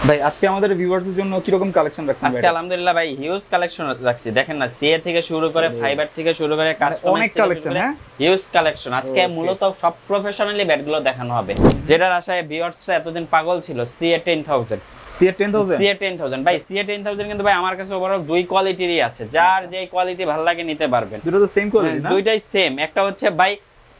ভাই আজকে আমাদের ভিউয়ার্সদের জন্য কি রকম কালেকশন রাখছেন? আজকে আলহামদুলিল্লাহ ভাই হিউজ কালেকশন রাখছি। দেখেন না, সিএ থেকে শুরু করে ফাইবার থেকে শুরু করে কাস্টমাইজ অনেক কালেকশন। হ্যাঁ, হিউজ কালেকশন। আজকে মূলত সব প্রফেশনালি ব্যাটগুলো দেখানো হবে, যেটার আশায় ভিউয়ার্সরা এতদিন পাগল ছিল। সিএ 10000 ভাই, সিএ 10000 কিন্তু ভাই আমার কাছে ওভারঅল দুই কোয়ালিটিরই আছে, যার যে কোয়ালিটি ভালো লাগে নিতে পারবেন। দুটো তো সেম কোয়ালিটি না? দুইটাই সেম, একটা হচ্ছে ভাই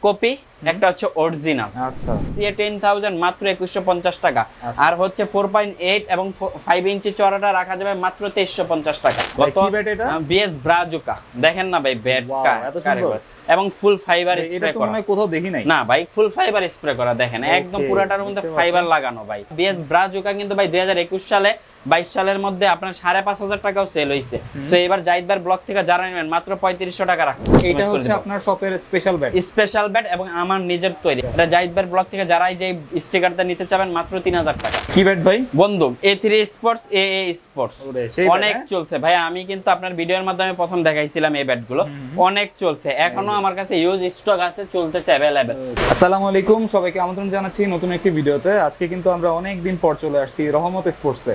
কপি, একটা হচ্ছে অরিজিনাল। আচ্ছা, সিএ 10000 মাত্র 2150 টাকা। আর হচ্ছে 4.8 এবং 5 ইঞ্চি চওড়াটা রাখা যাবে মাত্র 2350 টাকা। কত ব্যাট এটা? BS Brazuca. দেখেন না ভাই ব্যাটটা এত সুন্দর এবং ফুল ফাইবার স্প্রে করা। এটা তো মনে কোথাও দেখি নাই। না ভাই, ফুল ফাইবার স্প্রে করা, দেখেন একদম পুরোটার মধ্যে ফাইবার লাগানো ভাই। বিএস ব্রাজুকা কিন্তু ভাই 2021 সালে 22 সালের মধ্যে আপনার 5500 টাকাও সেল হইছে। সো এবার জাহিদবার ব্লক থেকে যারা নেবেন মাত্র 3500 টাকা রাখুন। এটা হচ্ছে আপনার শপের স্পেশাল ব্যাট এবং আমার নিজের তৈরি। এটা জাহিদবার ব্লক থেকে যারাই যে স্টিকারটা নিতে চাবেন মাত্র 3000 টাকা। কি ব্যাট ভাই? বন্দুক A3 স্পোর্টস, AA স্পোর্টস অনেক চলছে ভাই। আমি কিন্তু আপনার ভিডিওর মাধ্যমে প্রথম দেখাইছিলাম এই ব্যাটগুলো, অনেক চলছে, এখনো আমার কাছে ইউজ স্টক আছে, চলতেছে अवेलेबल। আসসালামু আলাইকুম, সবাইকে আমন্ত্রণ জানাচ্ছি নতুন একটি ভিডিওতে। আজকে কিন্তু আমরা অনেক দিন পর চলে আসছি রহমত স্পোর্টসে।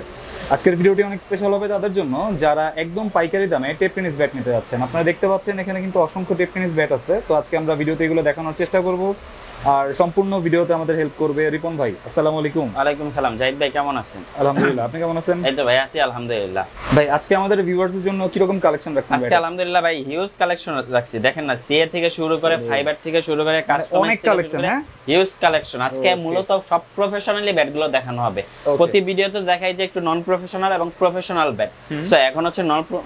আজকের ভিডিওটি অনেক স্পেশাল হবে তাদের জন্য যারা একদম পাইকারি দামে টেপ টেনিস ব্যাট নিতে যাচ্ছেন। আপনারা দেখতে পাচ্ছেন এখানে কিন্তু অসংখ্য টেপ টেনিস ব্যাট আছে। তো আজকে আমরা ভিডিওতে এগুলো দেখানোর চেষ্টা করব, আর সম্পূর্ণ ভিডিওতে আমাদের হেল্প করবে রিপন ভাই। আসসালামু আলাইকুম। ওয়ালাইকুম সালাম। জাহিদ ভাই কেমন আছেন? আলহামদুলিল্লাহ, আপনি কেমন আছেন? এই তো ভাই আছি আলহামদুলিল্লাহ। ভাই আজকে আমাদের ভিউয়ার্সদের জন্য কি রকম কালেকশন রাখছেন? আজকে আলহামদুলিল্লাহ ভাই হিউজ কালেকশন রাখছি। দেখেন না, সিএ থেকে শুরু করে ফাইবার থেকে শুরু করে কাস্টমাইজ অনেক কালেকশন। হ্যাঁ, হিউজ কালেকশন। আজকে মূলত সব প্রফেশনালি ব্যাটগুলো দেখানো হবে। প্রতি ভিডিওতে দেখাই যে একটু নন প্রফেশনাল এবং প্রফেশনাল ব্যাট। সো এখন হচ্ছে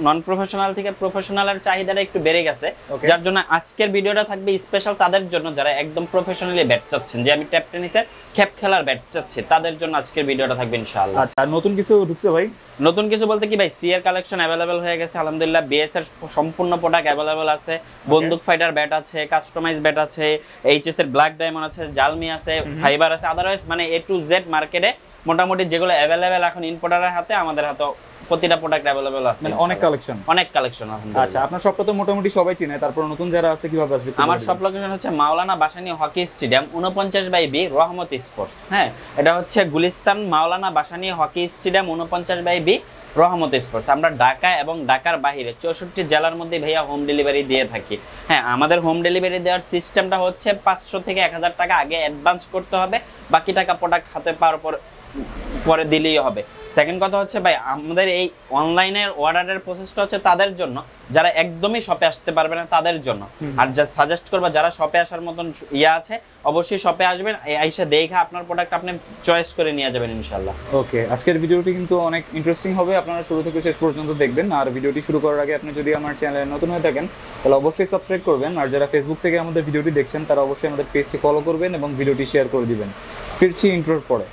নন প্রফেশনাল থেকে প্রফেশনালের চাহিদাটা একটু বেড়ে গেছে, যার জন্য আজকের ভিডিওটা থাকবে স্পেশাল তাদের জন্য যারা একদম প্রফেশনালি ব্যাট চাচ্ছেন, যে আমি ট্যাপ টেনিসের খেপ খেলার ব্যাট চাচ্ছি, তাদের জন্য আজকের ভিডিওটা থাকবে ইনশাআল্লাহ। আচ্ছা, নতুন কিছু ঢুকছে ভাই? নতুন কিছু বলতে কি ভাই, সিএর কালেকশন अवेलेबल হয়ে গেছে আলহামদুলিল্লাহ। বিএস এর সম্পূর্ণ প্রোডাক্ট अवेलेबल আছে। বন্দুক ফাইটার ব্যাট আছে, কাস্টমাইজ ব্যাট আছে, এইচএস এর ব্ল্যাক ডায়মন্ড আছে, জালমি আছে, ফাইবার আছে, আদারওয়াইজ মানে এ টু জেড মার্কেটে মোটামুটি যেগুলো अवेलेबल এখন ইম্পোর্টারের হাতে, আমাদের হাতে প্রতিটা প্রোডাক্ট अवेलेबल আছে। মানে অনেক কালেকশন আলহামদুলিল্লাহ। আচ্ছা, আপনার শপটা তো মোটামুটি সবাই চিনে, তারপর নতুন যারা আছে কিভাবে আসবে? আমার শপ লোকেশন হচ্ছে মাওলানা বাসানী হকি স্টেডিয়াম 49/B রহমত স্পোর্টস। হ্যাঁ, এটা হচ্ছে গুলিস্তান মাওলানা বাসানী হকি স্টেডিয়াম 49/B রহমত স্পোর্টস। আমরা ঢাকা এবং ঢাকার বাইরে 64 জেলার মধ্যে ভাইয়া হোম ডেলিভারি দিয়ে থাকি। হ্যাঁ, আমাদের হোম ডেলিভারি দেওয়ার সিস্টেমটা হচ্ছে 500 থেকে 1000 টাকা আগে অ্যাডভান্স করতে হবে, বাকি টাকা প্রোডাক্ট হাতে পাওয়ার পরে দিলেই হবে। সেকেন্ড কথা হচ্ছে ভাই, আমাদের এই অনলাইনের অর্ডারের প্রসেসটা হচ্ছে তাদের জন্য যারা একদমই শপে আসতে পারবে না তাদের জন্য। আর যা সাজেস্ট করবা যারা শপে আসার মতন ইয়া আছে, অবশ্যই শপে আসবেন, আইসা দেখে আপনার প্রোডাক্ট আপনি চয়েস করে নিয়ে যাবেন ইনশাআল্লাহ। ওকে, আজকের ভিডিওটি কিন্তু অনেক ইন্টারেস্টিং হবে, আপনারা শুরু থেকে শেষ পর্যন্ত দেখবেন। আর ভিডিওটি শুরু করার আগে আপনি যদি আমার চ্যানেলে নতুন হয়ে থাকেন তাহলে অবশ্যই সাবস্ক্রাইব করবেন, আর যারা ফেসবুক থেকে আমাদের ভিডিওটি দেখছেন তারা অবশ্যই আমাদের পেজটি ফলো করবেন এবং ভিডিওটি শেয়ার করে দিবেন। ফিরছি ইন্ট্রোর পরে।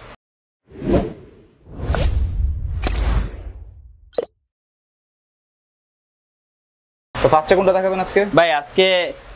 তো ফার্স্টে কোনটা দেখাবেন আজকে? ভাই আজকে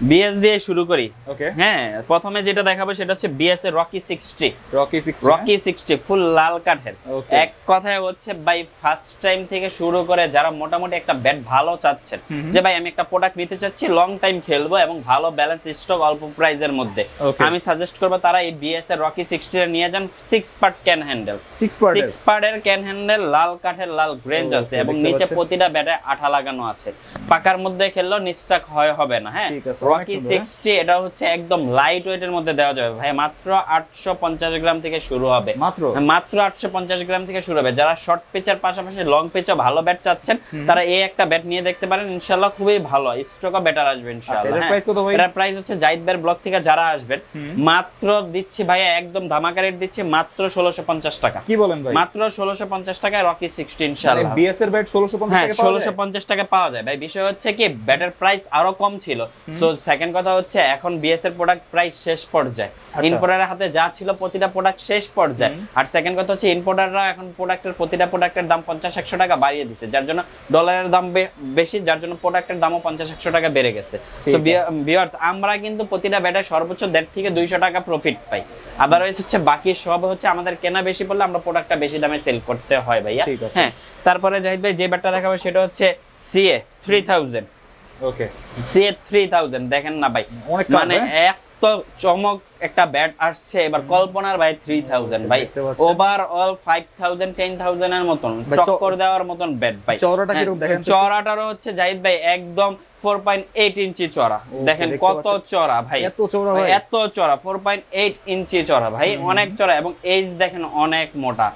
বিএস দিয়ে শুরু করি। ওকে, হ্যাঁ, প্রথমে যেটা দেখাবো সেটা হচ্ছে বিএস এর রকি 60 ফুল লাল কাঠের। এক কথায় হচ্ছে ভাই ফার্স্ট টাইম থেকে শুরু করে যারা মোটামুটি একটা ব্যাট ভালো চাচ্ছেন, যে ভাই আমি একটা প্রোডাক্ট নিতে চাচ্ছি, লং টাইম খেলবো এবং ভালো ব্যালেন্স স্টক অল্প প্রাইজের মধ্যে, আমি সাজেস্ট করবো তারা এই বিএস এর রকি 60 এর নিয়ে যান। 6 পার্ট ক্যান হ্যান্ডেল, 6 পার্টের ক্যান হ্যান্ডেল, লাল কাঠের, লাল গ্রেঞ্জ আছে এবং নিচে প্রতিটা ব্যাটে আঠা লাগানো আছে। পাকার মধ্যে খেললেও নিস্টাক হবে না। হ্যাঁ, রকি 60 এটা হচ্ছে একদম লাইট ওয়েটের মধ্যে দেওয়া যাবে ভাই। মাত্র 850 গ্রাম থেকে শুরু হবে, মাত্র 850 গ্রাম থেকে শুরু হবে। যারা শর্ট পিচের পাশাপাশি লং পিচও ভালো ব্যাট চাচ্ছেন তারা এই একটা ব্যাট নিয়ে দেখতে পারেন, ইনশাআল্লাহ খুবই ভালো স্টকও বেটার আসবে ইনশাআল্লাহ। এর প্রাইস কত ভাই? এর প্রাইস হচ্ছে জাহিদবার ব্লক থেকে যারা আসবেন মাত্র দিচ্ছি ভাই একদম ধামাকা রেট দিচ্ছি, মাত্র 1650 টাকা। কি বলেন ভাই? মাত্র 1650 টাকায় রকি 60 ইনশাআল্লাহ। মানে বিএস এর ব্যাট 1650 টাকা পাওয়া যায়? 1650 টাকা পাওয়া যায় ভাই। বিষয় হচ্ছে কি, ব্যাটের প্রাইস আরো কম ছিল। সো সেকেন্ড কথা হচ্ছে এখন বিএস এর প্রোডাক্ট প্রাইস শেষ পর্যায়ে, ইম্পোর্টারের হাতে যা ছিল প্রতিটা প্রোডাক্ট শেষ পর্যায়ে। আর সেকেন্ড কথা হচ্ছে ইম্পোর্টাররা এখন প্রতিটা প্রোডাক্টের দাম 50-100 টাকা বাড়িয়ে দিচ্ছে, যার জন্য ডলারের দাম বেশি, যার জন্য প্রোডাক্টের দামও 50-100 টাকা বেড়ে গেছে। সো ভিউয়ার্স, আমরা কিন্তু প্রতিটা ব্যাটে সর্বোচ্চ 1.5 থেকে 200 টাকা প্রফিট পাই। আদারওয়াইজ হচ্ছে বাকি সব হচ্ছে আমাদের কেনা বেশি পড়লে আমরা প্রোডাক্টটা বেশি দামে সেল করতে হয় ভাইয়া। হ্যাঁ, তারপরে জাহিদ ভাই যে ব্যাটটা দেখাবো সেটা হচ্ছে সিএ 3000। ওকে, সিএ 3000 দেখেন না ভাই, মানে এত চমক একটা ব্যাট আসছে এবার কল্পনার ভাই 3000 ভাই, ওভারঅল 5000 10000 এর মতন টক্কর দেওয়ার মতন ব্যাট ভাই। চওড়াটা কি রকম দেখেন? চওড়াটারও হচ্ছে জাহিদ ভাই একদম 4.8 ইঞ্চি চওড়া, দেখেন কত চওড়া ভাই, এত চওড়া ভাই, এত চওড়া 4.8 ইঞ্চি চওড়া ভাই, অনেক চওড়া এবং এইজ দেখেন অনেক মোটা।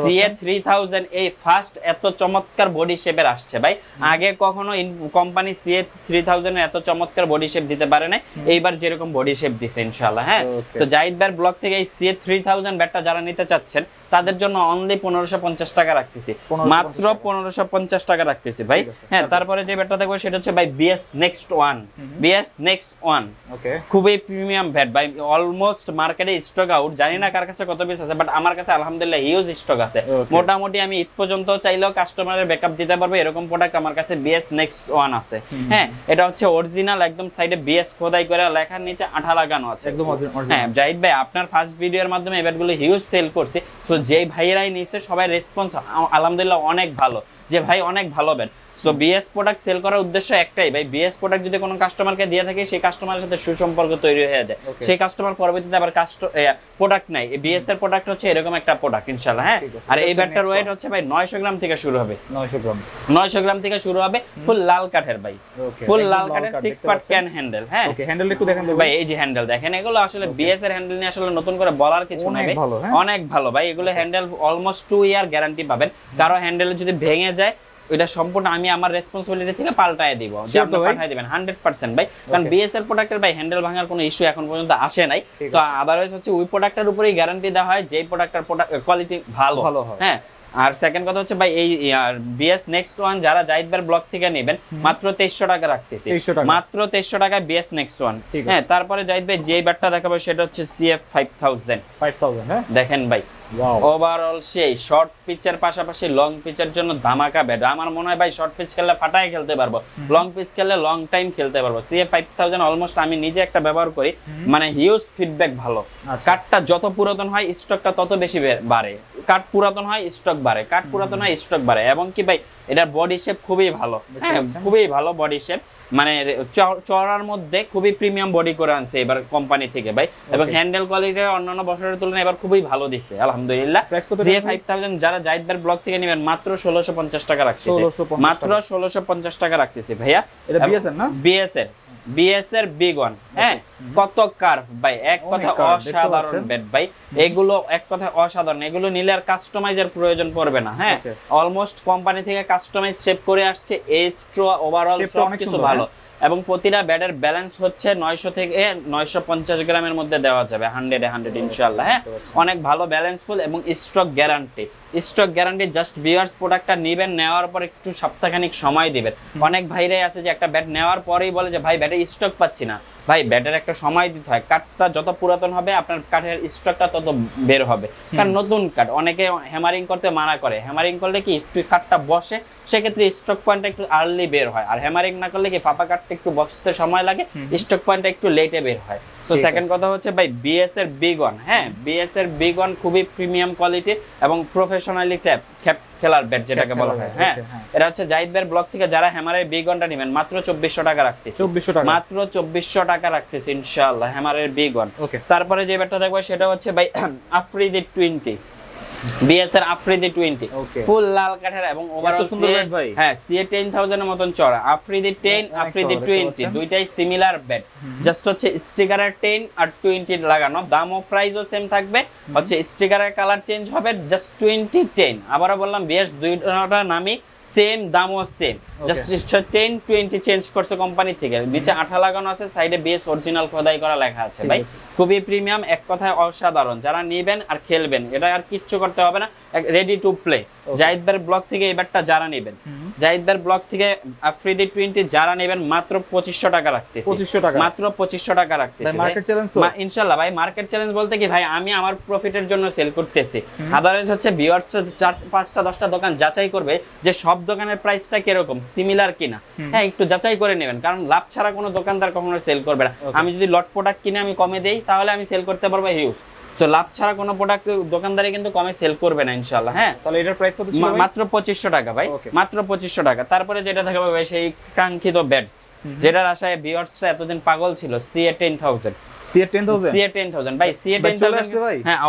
CA3000 এই ফার্স্ট এত চমৎকার বডি শেপের আসছে ভাই, আগে কখনো কোম্পানি CA3000 এর এত চমৎকার বডি শেপ দিতে পারে না, এইবার যেরকম বডি শেপ দিছে ইনশাআল্লাহ। হ্যাঁ, তো জাহিদ ভাইয়ের ব্লগ থেকে এই CA3000 ব্যাটটা যারা নিতে চাচ্ছেন তাদের জন্য অনলি 1550 টাকা রাখতেছি, মাত্র 1550 টাকা রাখতেছি ভাই। হ্যাঁ, তারপরে যে ব্যাটটা দেখবো সেটা হচ্ছে ভাই BS Next One, BS Next One, ওকে, খুবই প্রিমিয়াম ব্যাট ভাই, অলমোস্ট মার্কেটে স্টক আউট, জানি না কার কাছে কত পিস আছে, বাট আমার কাছে আলহামদুলিল্লাহ হিউজ স্টক আছে, মোটামুটি আমি ঈদ পর্যন্ত চাইলেও কাস্টমারের ব্যাকআপ দিতে পারবো এরকম প্রোডাক্ট আমার কাছে BS Next One আছে। হ্যাঁ, এটা হচ্ছে অরিজিনাল, একদম সাইডে BS খোদাই করে লেখার নিচে আঠা লাগানো আছে একদম অরিজিনাল। হ্যাঁ জাহিদ ভাই, আপনার ফার্স্ট ভিডিওর মাধ্যমে এই ব্যাটগুলো হিউজ সেল করছি, তো যেই ভাইয়েরাই নিছে সবাই রেসপন্স আলহামদুলিল্লাহ অনেক ভালো, যে ভাই অনেক ভালো bat. So BS product sale করার উদ্দেশ্য একটাই ভাই, বিএস প্রোডাক্ট যদি কোনো কাস্টমারকে দিয়ে থাকে সেই কাস্টমারের সাথে সুসম্পর্ক তৈরি হয়ে যায়, সেই কাস্টমার পরবর্তীতে আবার প্রোডাক্ট নাই। এই বিএস এর প্রোডাক্ট হচ্ছে এরকম একটা প্রোডাক্ট ইনশাআল্লাহ। হ্যাঁ, আর এই ব্যাটটার ওয়েট হচ্ছে ভাই 900 গ্রাম থেকে শুরু হবে, 900 গ্রাম থেকে শুরু হবে, ফুল লাল কাঠের ভাই, ফুল লাল কাঠের 6 পার্ট ক্যান হ্যান্ডেল। হ্যাঁ, ওকে, হ্যান্ডেল একটু দেখেন তো ভাই, এই যে হ্যান্ডেল দেখেন, এগুলো আসলে বিএস এর হ্যান্ডেল নিয়ে আসলে নতুন করে বলার কিছু নাই ভাই, অনেক ভালো ভাই, এগুলো হ্যান্ডেল অলমোস্ট 2 ইয়ার গ্যারান্টি পাবেন, কারো হ্যান্ডেল যদি ভেঙে যায় এটা সম্পূর্ণ আমি আমার রেসপন্সিবিলিটি থেকে পাল্টায় দিব, যে আপনি পাল্টায় দিবেন 100% ভাই, কারণ বিএসএল প্রোডাক্টের ভাই হ্যান্ডেল ভাঙার কোনো ইস্যু এখন পর্যন্ত আসে নাই। তো আদারওয়াইজ হচ্ছে ওই প্রোডাক্টের উপরেই গ্যারান্টি দেওয়া হয় যে প্রোডাক্টের কোয়ালিটি ভালো হয়। হ্যাঁ, আর সেকেন্ড কথা হচ্ছে ভাই এই বিএস নেক্সট ওয়ান যারা জাহিদ ভাইয়ের ব্লগ থেকে নেবেন মাত্র 2300 টাকা রাখতেছি, মাত্র 2300 টাকায় বিএস নেক্সট ওয়ান। হ্যাঁ, তারপরে জাহিদ ভাই যে ব্যাটটা দেখাবো সেটা হচ্ছে CF 5000। হ্যাঁ, দেখেন ভাই ওভারঅল সেই শর্ট পিচের পাশাপাশি লং পিচের জন্য ধামাকা ব্যাট, আমার মনে হয় ভাই শর্ট পিচ খেললে ফাটায় খেলতে পারবো, লং পিচ খেললে লং টাইম খেলতে পারবো। CF 5000 অলমোস্ট আমি নিজে একটা ব্যবহার করি, মানে হিউজ ফিডব্যাক ভালো, কাঠটা যত পুরাতন হয় স্টকটা তত বেশি বাড়ে, কাঠ পুরাতন হয় স্টক বাড়ে, কাঠ পুরাতন হয় স্টক বাড়ে, এবং কি ভাই এটার বডি শেপ খুবই ভালো। হ্যাঁ, খুবই ভালো বডি শেপ, মানে চড়ার মধ্যে খুবই প্রিমিয়াম বডি করে আনছে এবার কোম্পানি থেকে ভাই, এবং হ্যান্ডেল কোয়ালিটি অন্যান্য বছরের তুলনায় এবার খুবই ভালো দিচ্ছে আলহামদুলিল্লাহ। CF 5000 যারা জাহিদ ভাইয়ের ব্লগ থেকে নেবেন মাত্র 1650 টাকা রাখতেছি, মাত্র 1650 টাকা রাখতেছি ভাইয়া। এটা বিএস এর না? বিএস এর বিগ ওয়ান। হ্যাঁ, কত কার্ভ ভাই, এক কথা অসাধারণ ব্যাট ভাই, এগুলো এক কথা অসাধারণ, এগুলো নিলে আর কাস্টমাইজের প্রয়োজন পড়বে না। হ্যাঁ, অলমোস্ট কোম্পানি থেকে কাস্টমাইজ শেপ করে আসছে, এই স্ট্রো ওভারঅল সবকিছু ভালো, এবং প্রতিটা ব্যাটের ব্যালেন্স হচ্ছে 900 থেকে 950 গ্রামের মধ্যে দেওয়া যাবে, 100 ইনশাআল্লাহ। হ্যাঁ, অনেক ভালো ব্যালেন্সফুল এবং স্টক গ্যারান্টি, জাস্ট ভিউয়ার্স প্রোডাক্টটা নেবেন, নেওয়ার পর একটু সপ্তাহখানিক সময় দিবেন। অনেক ভাইরাই আছে যে একটা ব্যাট নেওয়ার পরেই বলে যে ভাই ব্যাটে স্টক পাচ্ছি না, ভাই ব্যাটের একটা সময় দিতে হয়, কাঠটা যত পুরাতন হবে আপনার কাঠের স্টকটা তত বের হবে, কারণ নতুন কাঠ অনেকে হ্যামারিং করতে মানা করে, হ্যামারিং করলে কি একটু কাঠটা বসে, সেক্ষেত্রে স্টক পয়েন্টটা একটু আর্লি বের হয়, আর হ্যামারিং না করলে কি ফাঁপা কাঠটা একটু বসতে সময় লাগে, স্টক পয়েন্টটা একটু লেটে বের হয়। তো সেকেন্ড কথা হচ্ছে ভাই বিএস এর বিগ ওয়ান। হ্যাঁ, বিএস এর বিগ ওয়ান খুবই প্রিমিয়াম কোয়ালিটি এবং প্রফেশনালি খেলার ব্যাট যেটাকে বলা হয়। হ্যাঁ, এটা হচ্ছে জাহিদ ভাইয়ের ব্লগ থেকে যারা হ্যামারের বিগ ওয়ানটা নেবেন মাত্র 2400 টাকা রাখতেছি, মাত্র 2400 টাকা রাখতেছি ইনশাআল্লাহ হ্যামারের বিগ ওয়ান। তারপরে যে ব্যাটটা দেখবো সেটা হচ্ছে ভাই আফ্রিদি 20, বিএস এর আফ্রিদি 20, ফুল লাল কাঠের এবং ওভারঅল হ্যাঁ CA 10000 এর মতন চড়া, আফ্রিদি 10 আফ্রিদি 20 দুইটাই সিমিলার ব্যাট, জাস্ট হচ্ছে স্টিকারের 10 আর 20 লাগানো, দাম ও প্রাইসও সেম থাকবে, হচ্ছে স্টিকারের কালার চেঞ্জ হবে, জাস্ট 20 10। আবারো বললাম বিএস দুইটা নামই সেম, দামও সেম, জাস্ট 10 20 চেঞ্জ করছে কোম্পানি থেকে, নিচে আঠা লাগানো আছে, সাইডে বিএস অরিজিনাল খোদাই করা লেখা আছে ভাই, খুবই প্রিমিয়াম, এক কথায় অসাধারণ। যারা নেবেন আর খেলবেন এটা আর কিচ্ছু করতে হবে না, রেডি টু প্লে। জাহিদ ভাইয়ের ব্লগ থেকে এই ব্যাটটা যারা নেবেন, জাহিদ ভাইয়ের ব্লগ থেকে আফ্রিদি 20 যারা নেবেন মাত্র 2500 টাকা রাখতেছি, মাত্র 2500 টাকা রাখতেছি মার্কেট চ্যালেঞ্জ তো ইনশাআল্লাহ ভাই। মার্কেট চ্যালেঞ্জ বলতে কি ভাই, আমি আমার প্রফিটের জন্য সেল করতেছি, আদারওয়াইজ হচ্ছে ভিউয়ার্স 4-5টা 10টা দোকান যাচাই করবে যে সব দোকানের প্রাইসটা কিরকম, সিমিলার কিনা। হ্যাঁ, একটু যাচাই করে নেবেন, কারণ লাভ ছাড়া কোনো দোকানদার কখনো সেল করবে না। আমি যদি লট প্রোডাক্ট কিনে আমি কমে দেই তাহলে আমি সেল করতে পারবো হিউজ, সো লাভ ছাড়া কোনো প্রোডাক্ট দোকানদারি কিন্তু কমে সেল করবে না ইনশাআল্লাহ। হ্যাঁ, তাহলে এটার প্রাইস কত ছিল? মাত্র 2500 টাকা ভাই, মাত্র 2500 টাকা। তারপরে যেটা থাকবে ভাই সেই কাঙ্ক্ষিত ব্যাট, যেটার আশায় ভিউয়ার্সরা এতদিন পাগল ছিল, CA 10000 CA 10000 CA 10000 ভাই, CA 10000 হ্যাঁ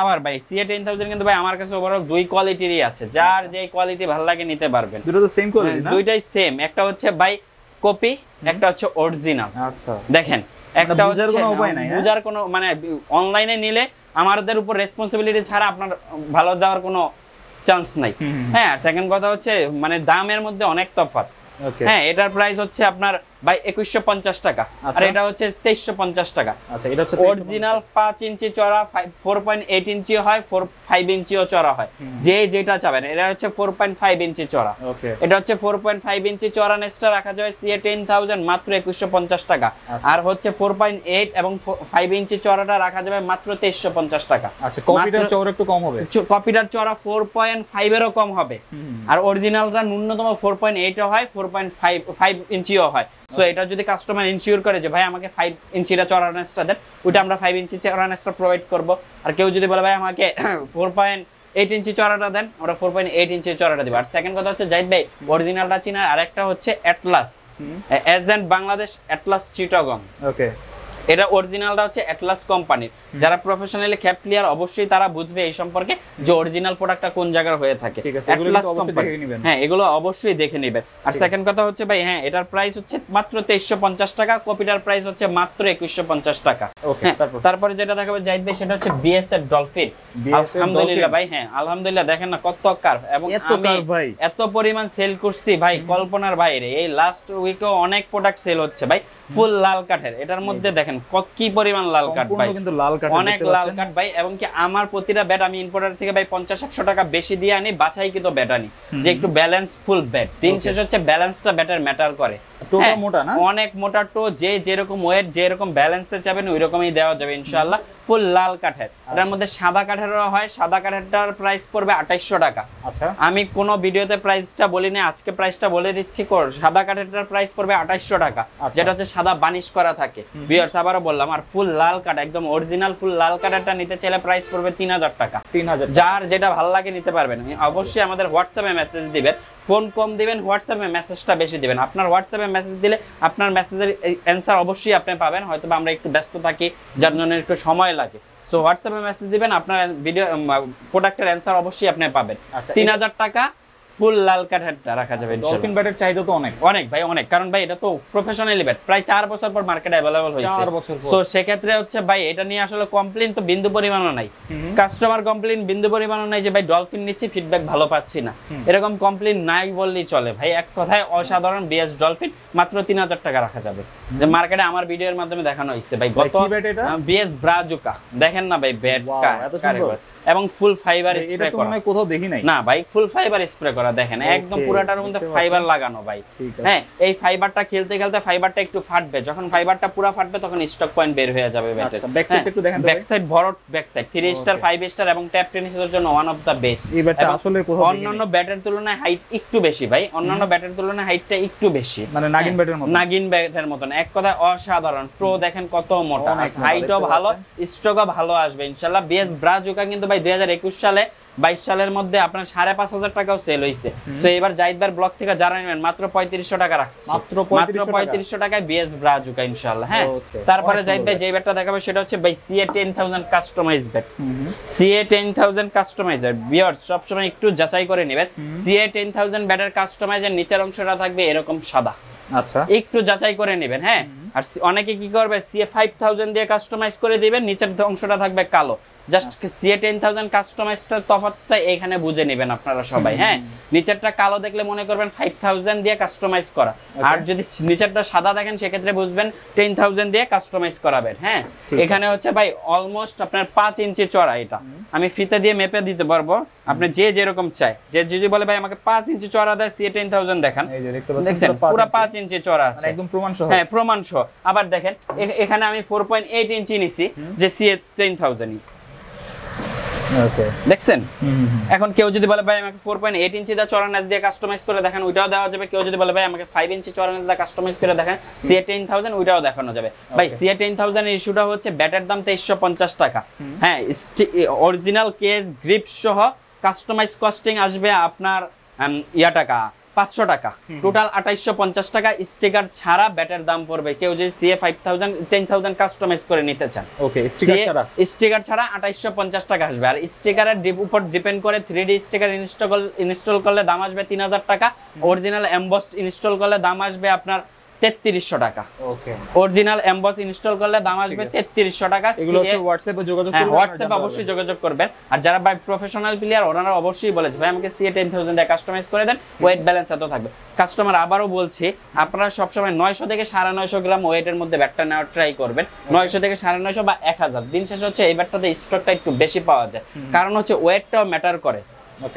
আবার ভাই CA 10000 কিন্তু ভাই আমার কাছে ওভারঅল দুই কোয়ালিটিরই আছে, যার যে কোয়ালিটি ভালো লাগে নিতে পারবেন। দুটো তো সেম কোয়ালিটি না? দুইটাই সেম, একটা হচ্ছে ভাই কপি, একটা হচ্ছে অরিজিনাল। আচ্ছা দেখেন একটা বুঝার কোনো উপায় নাই, বুঝার কোনো মানে অনলাইনে নিলে আমাদের উপর রেসপন্সিবিলিটি ছাড়া আপনার ভালো দেওয়ার কোনো চান্স নাই। হ্যাঁ, আর সেকেন্ড কথা হচ্ছে মানে দামের মধ্যে অনেক তফাৎ। হ্যাঁ, এটার প্রাইস হচ্ছে আপনার ভাই 2150 টাকা, আর এটা হচ্ছে 2350 টাকা। আচ্ছা, এটা হচ্ছে অরিজিনাল 5 ইঞ্চি চড়া, 4.8 ইঞ্চি হয়, 5 ইঞ্চিও চড়া হয়, যে যেটা চাবেন। এটা হচ্ছে 4.5 ইঞ্চি চড়া। ওকে, এটা হচ্ছে 4.5 ইঞ্চি চড়া নেক্সটটা রাখা যাবে CA 10000 মাত্র 2150 টাকা। আর হচ্ছে 4.8 এবং 5 ইঞ্চি চড়াটা রাখা যাবে মাত্র 2350 টাকা। আচ্ছা, কপিটার চওড়া একটু কম হবে, কপিটার চড়া 4.5 এরও কম হবে, আর অরিজিনালটা ন্যূনতম 4.8 ও হয়, 4.5 ইঞ্চিও হয়। সো এটা যদি কাস্টমার ইনসিওর করে যে ভাই আমাকে 5 ইঞ্চিটা চড়া নেক্সটটা দেন, ওইটা আমরা 5 ইঞ্চি চড়া নেক্সটটা প্রোভাইড করব। আর কেউ যদি বলে ভাই আমাকে 4.8 ইঞ্চি চড়াটা দেন, আমরা 4.8 ইঞ্চি চড়াটা দিব। আর সেকেন্ড কথা হচ্ছে জাহিদ ভাই অরিজিনালটা চিনার আরেকটা হচ্ছে Atlas, agent Bangladesh Atlas Chittagong. Okay, এটা অরিজিনালটা হচ্ছে অ্যাটলাস কোম্পানির। যারা প্রফেশনালি ক্যাপ ক্লিয়ার অবশ্যই তারা বুঝবে এই সম্পর্কে যে অরিজিনাল প্রোডাক্টটা কোন জায়গায় হয়ে থাকে। হ্যাঁ, এগুলো অবশ্যই দেখে নেবেন। আর সেকেন্ড কথা হচ্ছে ভাই হ্যাঁ, এটার প্রাইস হচ্ছে মাত্র 2350 টাকা, কপিটার প্রাইস হচ্ছে মাত্র 2150 টাকা। তারপরে যেটা দেখাবো জাহিদ ভাই সেটা হচ্ছে BS এর ডলফিন। আলহামদুলিল্লাহ ভাই, হ্যাঁ আলহামদুলিল্লাহ, দেখেন না কত কার্ভ, এবং এত পরিমাণ সেল করছি ভাই কল্পনার বাইরে। এই লাস্ট উইকেও অনেক প্রোডাক্ট সেল হচ্ছে ভাই, ফুল লাল কাঠের। এটার মধ্যে দেখেন কি পরিমাণ লাল কাঠ ভাই, অনেক লাল কাঠ ভাই। এবং কি আমার প্রতিটা ব্যাট আমি ইম্পোর্টার থেকে ভাই 50-100 টাকা বেশি দিয়ে আনি, বাছাই কিন্তু ব্যাট আনি যে একটু ব্যালেন্স ফুল ব্যাট। দিন শেষ হচ্ছে ব্যালেন্সটা ব্যাটের ম্যাটার করে। টোটা মোটা না, অনেক মোটা টো, যে যেরকম ওয়েট যেরকম ব্যালেন্সে চাবেন ওই রকমই দেওয়া যাবে ইনশাআল্লাহ। ফুল লাল কাঠের, এটার মধ্যে সাদা কাঠেরও হয়। সাদা কাঠেরটার প্রাইস পড়বে 2800 টাকা। আচ্ছা, আমি কোন ভিডিওতে প্রাইসটা বলিনি, আজকে প্রাইসটা বলে দিচ্ছি। সাদা কাঠেরটার প্রাইস পড়বে 2800 টাকা, যেটা হচ্ছে সাদা বানিশ করা থাকে। ভিউয়ার্স আবারও বললাম, আর ফুল লাল কাঠ একদম অরিজিনাল ফুল লাল কাঠেরটা নিতে চাইলে প্রাইস পড়বে 3000 টাকা। 3000, যার যেটা ভালো লাগে নিতে পারবেন। অবশ্যই আমাদের হোয়াটসঅ্যাপে মেসেজ দিবেন, ফোন কম দিবেন, হোয়াটসঅ্যাপে মেসেজটা বেশি দিবেন। আপনার হোয়াটসঅ্যাপে মেসেজ দিলে আপনার মেসেজের অ্যান্সার অবশ্যই আপনি পাবেন, হয়তো আমরা একটু ব্যস্ত থাকি যার জন্য একটু সময় লাগে। সো হোয়াটসঅ্যাপে মেসেজ দিবেন, আপনার ভিডিও প্রোডাক্টের অ্যান্সার অবশ্যই আপনি পাবেন। 3000 টাকা ফুল লাল কাঠেরটা রাখা যাবে। ডলফিন ব্যাটের চাহিদা তো অনেক অনেক ভাই, অনেক। কারণ ভাই এটা তো প্রফেশনালি ব্যাট, প্রায় 4 বছর পর মার্কেটে अवेलेबल হয়েছে। 4 বছর পর। সো সেক্ষেত্রে হচ্ছে ভাই এটা নিয়ে আসলে কমপ্লেইন তো বিন্দু পরিমাণও নাই। কাস্টমার কমপ্লেইন বিন্দু পরিমাণও নাই যে ভাই ডলফিন নিচ্ছি ফিডব্যাক ভালো পাচ্ছি না, এরকম কমপ্লেইন নাই বললেই চলে ভাই। এক কথায় অসাধারণ BS ডলফিন মাত্র 3000 টাকা রাখা যাবে, যে মার্কেটে আমার ভিডিওর মাধ্যমে দেখানো হয়েছে ভাই। গত BS ব্রাজুকা দেখেন না ভাই, ব্যাটটা এত সুন্দর এবং ফুল ফাইবার স্প্রে করা। এটা তো কোথাও দেখি নাই না ভাই, ফুল ফাইবার স্প্রে করা দেখেন, একদম পুরোটার মধ্যে ফাইবার লাগানো ভাই। হ্যাঁ, এই ফাইবারটা খেলতে খেলতে ফাইবারটা একটু ফাটবে, যখন ফাইবারটা পুরো ফাটবে তখন স্টক পয়েন্ট বের হয়ে যাবে ব্যাটের। আচ্ছা, ব্যাক সাইড একটু দেখেন তো। ব্যাক সাইড ভরট ব্যাক সাইড 3 স্টার 5 স্টার এবং ট্যাপ টেনিসের জন্য ওয়ান অফ দা বেস্ট। এই ব্যাটটা আসলে কোথাও অন্যান্য ব্যাটের তুলনায় হাইট একটু বেশি ভাই, অন্যান্য ব্যাটের তুলনায় হাইটটা একটু বেশি, মানে নাগিন ব্যাটের মতো। নাগিন ব্যাটের মতন, এক কথায় অসাধারণ। প্রো দেখেন কত মোটা, হাইটও ভালো, স্ট্রোকও ভালো আসবে ইনশাআল্লাহ। BS ব্রাজুকা কিন্তু ভাই 2021 সালে 22 সালের মধ্যে আপনার 5500 টাকাও সেল হইছে। সো এবার জাহিদ ভাই ব্লগ থেকে যারা নেবেন মাত্র 3500 টাকা রাখছি, মাত্র 3500 টাকায় BS ব্রাজুকা ইনশাআল্লাহ। হ্যাঁ, তারপরে জাহিদ ভাই যে ব্যাটটা দেখাবো সেটা হচ্ছে ভাই CA 10000 customise bat. CA 10000 customiser viewers সবসময় একটু যাচাই করে নেবেন। CA 10000 ব্যাটের কাস্টমাইজার নিচের অংশটা থাকবে এরকম সাদা। আচ্ছা, একটু যাচাই করে নেবেন। হ্যাঁ, আর অনেকে কি করবে CA 5000 দিয়ে কাস্টমাইজ করে দিবেন, নিচের অংশটা থাকবে কালো। জাস্ট CA 10000 কাস্টমাইজটার তফাৎটা এখানে বুঝে নেবেন আপনারা সবাই। হ্যাঁ, নিচেরটা কালো দেখলে মনে করবেন 5000 দিয়ে কাস্টমাইজ করা, আর যদি নিচেরটা সাদা দেখেন সেক্ষেত্রে বুঝবেন 10000 দিয়ে কাস্টমাইজ করাবেন। হ্যাঁ, এখানে হচ্ছে ভাই অলমোস্ট আপনার 5 ইঞ্চি চড়া। এটা আমি ফিতে দিয়ে মেপে দিতে পারবো, আপনি যে যেরকম চাই। যে যদি বলে ভাই আমাকে 5 ইঞ্চি চড়া দেয় CA 10000 দেখান, এই যে দেখতে পাচ্ছেন পুরো 5 ইঞ্চি চড়া আছে, একদম প্রমাণ সহ। হ্যাঁ, প্রমাণ সহ। আবার দেখেন এখানে আমি 4.8 ইঞ্চি নিছি, যে CA 10000ই। ওকে, দেখছেন? এখন কেউ যদি বলে ভাই আমাকে 4.8 ইঞ্চি দা চড়া নেস দিয়ে কাস্টমাইজ করে দেখেন, ওইটাও দেওয়া যাবে। কেউ যদি বলে ভাই আমাকে 5 ইঞ্চি চড়া নেস দিয়ে কাস্টমাইজ করে দেখেন CA 10000, ওইটাও দেখানো যাবে ভাই। CA 10000 এর ইস্যুটা হচ্ছে ব্যাটের দাম 2350 টাকা। হ্যাঁ, অরিজিনাল কেস গ্রিপ সহ কাস্টমাইজ কস্টিং আসবে আপনার টাকা 500 টাকা, টোটাল 2850 টাকা স্টিকার ছাড়া ব্যাটের দাম পড়বে। কেউ যদি সিএ 5000 10000 কাস্টমাইজ করে নিতে চান, ওকে, স্টিকার ছাড়া 2850 টাকা আসবে। আর স্টিকারের উপর ডিপেন্ড করে 3D স্টিকার ইনস্টল করলে দাম আসবে 3000 টাকা, অরিজিনাল এমবস ইনস্টল করলে দাম আসবে আপনার 3300 টাকা। ওকে, অরিজিনাল এমবস ইনস্টল করলে দাম আসবে 3300 টাকা। এগুলো হচ্ছে হোয়াটসঅ্যাপে যোগাযোগ করবেন, হোয়াটসঅ্যাপে অবশ্যই যোগাযোগ করবেন। আর যারা ভাই প্রফেশনাল প্লেয়ার ওনারা অবশ্যই বলেছে ভাই আমাকে সিএ 10000 দিয়ে কাস্টমাইজ করে দেন, ওয়েট ব্যালেন্স এত থাকবে। কাস্টমার আবারও বলছি, আপনারা সবসময় 900 থেকে 950 গ্রাম ওয়েটের মধ্যে ব্যাটটা নেওয়ার ট্রাই করবেন। 900 থেকে 950 বা 1000। দিন শেষে হচ্ছে এই ব্যাটটাতে স্টকটা একটু বেশি পাওয়া যায়, কারণ হচ্ছে ওয়েটটাও ম্যাটার করে।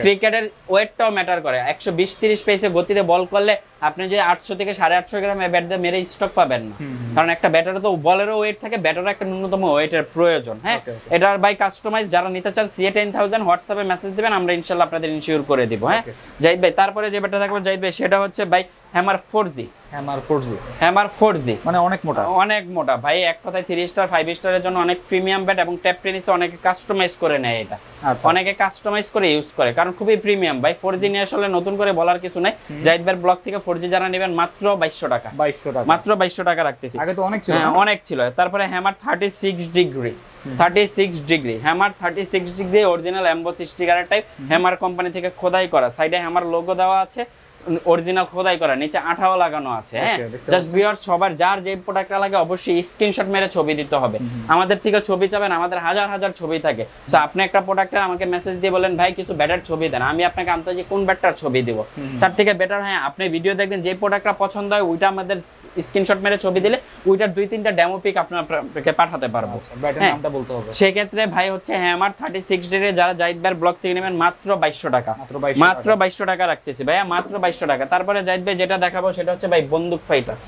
ক্রিকেটের ওয়েটটাও ম্যাটার করে। 120-30 পেসে গতিতে বল করলে আপনি যে 800 থেকে 850 গ্রাম ব্যাট দিয়ে মেরে স্টক পাবেন না, কারণ একটা ব্যাটারে তো বলেরও ওয়েট থাকে, ব্যাটারও একটা ন্যূনতম ওয়েটের প্রয়োজন। হ্যাঁ, এটার বাই কাস্টমাইজ যারা নিতে চান সিএ 10000 হোয়াটসঅ্যাপে মেসেজ দিবেন, আমরা ইনশাআল্লাহ আপনাদের ইনশিওর করে দিব। হ্যাঁ জাহিদ ভাই, তারপরে যে ব্যাটটা থাকবে জাহিদ ভাই সেটা হচ্ছে ভাই হ্যামার 4G। হ্যামার 4G মানে অনেক মোটা ভাই, এক কথায় 3 স্টার 5 স্টারের জন্য অনেক প্রিমিয়াম ব্যাট, এবং ট্যাপ টেনিসে অনেকে কাস্টমাইজ করে নেয় এটা। অনেকে কাস্টমাইজ করে ইউজ করে, কারণ খুবই প্রিমিয়াম ভাই। 4G নিয়ে আসলে নতুন করে বলার কিছু নাই। জাহিদ ভাইয়ের ব্লগ থেকে 4G যারা নেবেন মাত্র 2200 টাকা, মাত্র 2200 টাকা রাখতেছি। আগে তো অনেক ছিল, অনেক ছিল। তারপরে Hammer 36 degree, Hammer 36 degree original emboss স্টিকারের টাইপ, হ্যামার কোম্পানি থেকে খোদাই করা, সাইডে হ্যামার লোগো দেওয়া আছে, অরিজিনাল খোদাই করা, নিচে আঠাও লাগানো আছে। হ্যাঁ, জাস্ট ভিউয়ার্স সবার যার যে প্রোডাক্টটা লাগে অবশ্যই স্ক্রিনশট মেরে ছবি দিতে হবে। আমাদের থেকে ছবি চাবেন, আমাদের হাজার হাজার ছবি থাকে। তো আপনি একটা প্রোডাক্টের আমাকে মেসেজ দিয়ে বলেন ভাই কিছু ব্যাটার ছবি দেন, আমি আপনাকে আন্তর্জাতিক কোন ব্যাটটার ছবি দিব, তার থেকে বেটার হ্যাঁ আপনি ভিডিও দেখবেন, যে প্রোডাক্টটা পছন্দ হয় ওইটা আমাদের স্ক্রিনশট মেরে ছবি দিলে ওইটার 2-3টা ডেমো পিক আপনাকে পাঠাতে পারবো। ব্যাটের নামটা বলতে হবে। সেই ক্ষেত্রে ভাই হচ্ছে হ্যামার 36 ডিগ্রি যারা জাহিদ ভাইয়ের ব্লগ থেকে নেবেন মাত্র 2200 টাকা, মাত্র 2200 টাকা রাখতেছি ভাইয়া, মাত্র 2200 টাকা। তারপরে জাহিদ ভাই যেটা দেখাবো সেটা হচ্ছে ভাই বন্দুক ফাইটার।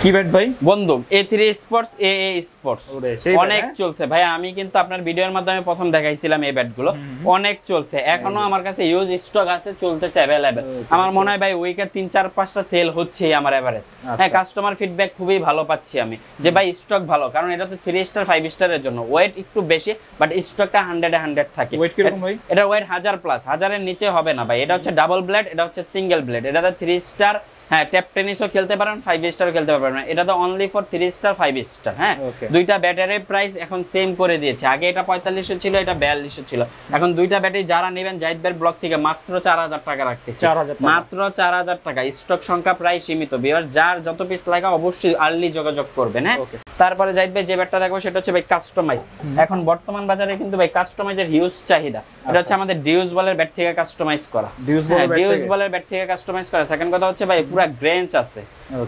কি ব্যাট ভাই? বন্দুক A3 স্পোর্টস, AA স্পোর্টস অনেক চলছে ভাই। আমি কিন্তু আপনার ভিডিওর মাধ্যমে প্রথম দেখাইছিলাম এই ব্যাটগুলো, অনেক চলছে, এখনো আমার কাছে ইউজ স্টক আছে, চলতেছে अवेलेबल। আমার মনে হয় ভাই উইকে 3-4-5টা সেল হচ্ছে আমার এভারেজ। হ্যাঁ, কাস্টমার ফিডব্যাক খুবই ভালো পাচ্ছি আমি, যে ভাই স্টক ভালো, কারণ এটা তো 3 স্টার 5 স্টারের জন্য ওয়েট একটু বেশি, বাট স্টকটা 100 থাকে। ওয়েট কিরকম ভাই? এটা ওয়েট 1000 প্লাস, 1000-এর নিচে হবে না ভাই। এটা হচ্ছে ডাবল ব্লেড, এটা হচ্ছে সিঙ্গেল ব্লেড, এটাতে 3 স্টার হ্যাঁ ট্যাপ টেনিসও খেলতে পারেন, 5 স্টারও খেলতে পারবেন। এটা তো অনলি ফর 3 স্টার 5 স্টার। হ্যাঁ, দুইটা ব্যাটারির প্রাইস এখন সেম করে দিয়েছে। আগে এটা 4500 ছিল, এটা 4200 ছিল। এখন দুইটা ব্যাটারি যারা নেবেন জাহিদ ভাইয়ের ব্লগ থেকে মাত্র 4000 টাকা রাখতেছি, মাত্র 4000 টাকা। স্টক সংখ্যা প্রায় সীমিত, ভিউয়ার যার যত পিস লাগা অবশ্যই আর্লি যোগাযোগ করবেন। হ্যাঁ, তারপরে জাহিদ ভাই যে ব্যাটটা দেখবো সেটা হচ্ছে ভাই কাস্টমাইজ। এখন বর্তমান বাজারে কিন্তু ভাই কাস্টমাইজের হিউজ চাহিদা। এটা হচ্ছে আমাদের ডিউস বলের ব্যাট থেকে কাস্টমাইজ করা, ডিউস বলের ব্যাট থেকে কাস্টমাইজ করা। সেকেন্ড কথা হচ্ছে ভাই পুরো গ্রেঞ্চ আছে,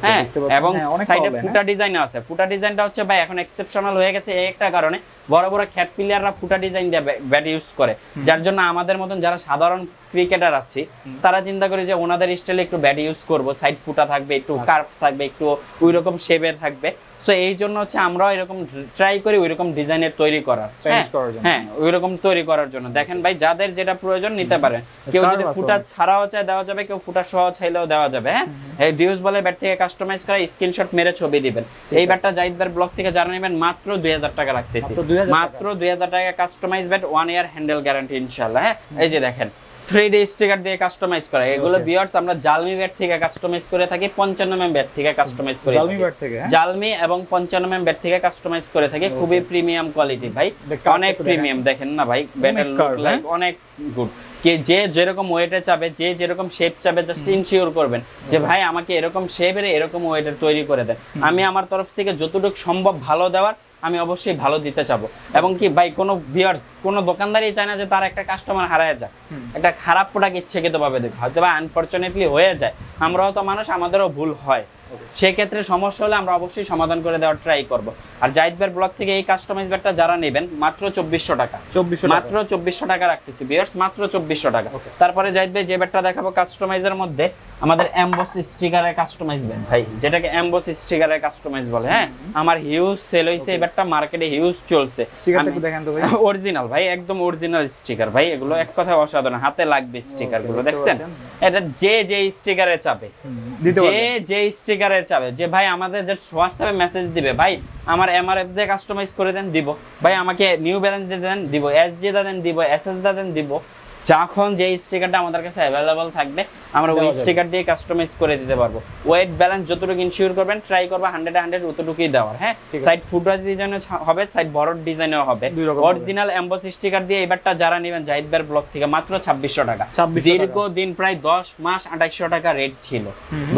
হ্যাঁ, এবং সাইডে ফুটা ডিজাইন আছে। ফুটা ডিজাইনটা হচ্ছে ভাই এখন এক্সেপশনাল হয়ে গেছে এই একটা কারণে, বড় বড় খ্যাত প্লেয়াররা ফুটা ডিজাইন দিয়ে ব্যাট ইউজ করে, যার জন্য আমাদের মতন যারা সাধারণ ক্রিকেটার আছি তারা চিন্তা করে যে ওনাদের স্টাইলে একটু ব্যাট ইউজ করব, সাইড ফুটা থাকবে, একটু কার্ভ থাকবে, একটু ওই রকম শেপের থাকবে। সো এই জন্য হচ্ছে আমরাও এরকম ট্রাই করি ওই রকম ডিজাইনের তৈরি করার, হ্যাঁ ওই রকম তৈরি করার জন্য। দেখেন ভাই যাদের যেটা প্রয়োজন নিতে পারেন, কেউ যদি ফুটা ছাড়াও চায় দেওয়া যাবে, কেউ ফুটা সহ চাইলেও দেওয়া যাবে। হ্যাঁ, এই ডিউস বলে ব্যাট থেকে কাস্টমাইজ করা, স্ক্রিনশট মেরে ছবি দিবেন। এই ব্যাটটা জাহিদ ভাইয়ের ব্লগ থেকে যারা নেবেন মাত্র 2000 টাকা রাখতেছি, মাত্র 2000 টাকা কাস্টমাইজ ব্যাট, 1 ইয়ার হ্যান্ডেল গ্যারান্টি ইনশাআল্লাহ। হ্যাঁ, এই যে দেখেন 3D স্টিকার দিয়ে কাস্টমাইজ করা, এগুলো ভিউয়ার্স আমরা জালমি ব্যাট থেকে কাস্টমাইজ করে থাকি, 55 mm ব্যাট থেকে কাস্টমাইজ করে জালমি ব্যাট থেকে, জালমি এবং 55 mm ব্যাট থেকে কাস্টমাইজ করে থাকি। খুবই প্রিমিয়াম কোয়ালিটি ভাই, অনেক প্রিমিয়াম। দেখেন না ভাই ব্যাটের লুক লাইক অনেক গুড। কে যে যেরকম ওয়েটে চাবে, যে যেরকম শেপ চাবে, জাস্ট ইনশিওর করবেন যে ভাই আমাকে এরকম শেপের এরকম ওয়েটের তৈরি করে দেন। আমি আমার তরফ থেকে যতটুকু সম্ভব ভালো দেওয়ার আমি অবশ্যই ভালো দিতে চাবো। এবং কি ভাই কোনো ভিউয়ার্স কোনো দোকানদারই চায় না যে তার একটা কাস্টমার হারায় যায়, একটা খারাপ প্রোডাক্ট ইচ্ছাকৃতভাবে দেখে, হয়তো বা আনফরচুনেটলি হয়ে যায়, আমরাও তো মানুষ, আমাদেরও ভুল হয়। সেই ক্ষেত্রে সমস্যা হলে আমরা অবশ্যই সমাধান করে দেওয়ার ট্রাই করব। আর জাহিদ ভাইয়ের ব্লগ থেকে এই কাস্টমাইজ ব্যাটটা যারা নেবেন মাত্র 2400 টাকা, মাত্র 2400 টাকা রাখতেছি ভিউয়ার্স, মাত্র 2400 টাকা। তারপরে জাহিদ ভাই যে ব্যাটটা দেখাবো কাস্টমাইজের মধ্যে আমাদের এমবস স্টিকারের কাস্টমাইজ ব্যাট ভাই, যেটাকে এমবস স্টিকারের কাস্টমাইজ বলে। হ্যাঁ, আমার হিউজ সেল হইছে এই ব্যাটটা, মার্কেটে হিউজ চলছে। স্টিকারটা একটু দেখান তো ভাই। অরিজিনাল ভাই, একদম অরিজিনাল স্টিকার ভাই, এগুলো এক কথায় অসাধারণ, হাতে লাগবে স্টিকার গুলো। দেখছেন এটা যে স্টিকারে চাবে, যে স্টিকারে চাবে, যে ভাই আমাদের যে হোয়াটসঅ্যাপে মেসেজ দিবে ভাই আমার এমআরএফ দিয়ে কাস্টমাইজ করে দেন, দিব। ভাই আমাকে নিউ ব্যালেন্স দিয়ে দেন, দিব। এসজি দেন, দিব। এসএস দেন, দিব। যখন যে স্টিকারটা আমাদের কাছে অ্যাভেলেবল থাকবে আমরা ওই স্টিকার দিয়ে কাস্টমাইজ করে দিতে পারবো। ওয়েট ব্যালেন্স যতটুকু ইনশিওর করবেন, ট্রাই করবা 100 অতটুকুই দেওয়ার। হ্যাঁ, সাইড ফুটরাজ ডিজাইনও হবে, সাইড বড় ডিজাইনও হবে। অরিজিনাল এমবস স্টিকার দিয়ে এবারটা যারা নেবেন জাহিদ ভাইয়ের ব্লগ থেকে মাত্র 2600 টাকা। দীর্ঘদিন প্রায় 10 মাস 2800 টাকা রেট ছিল,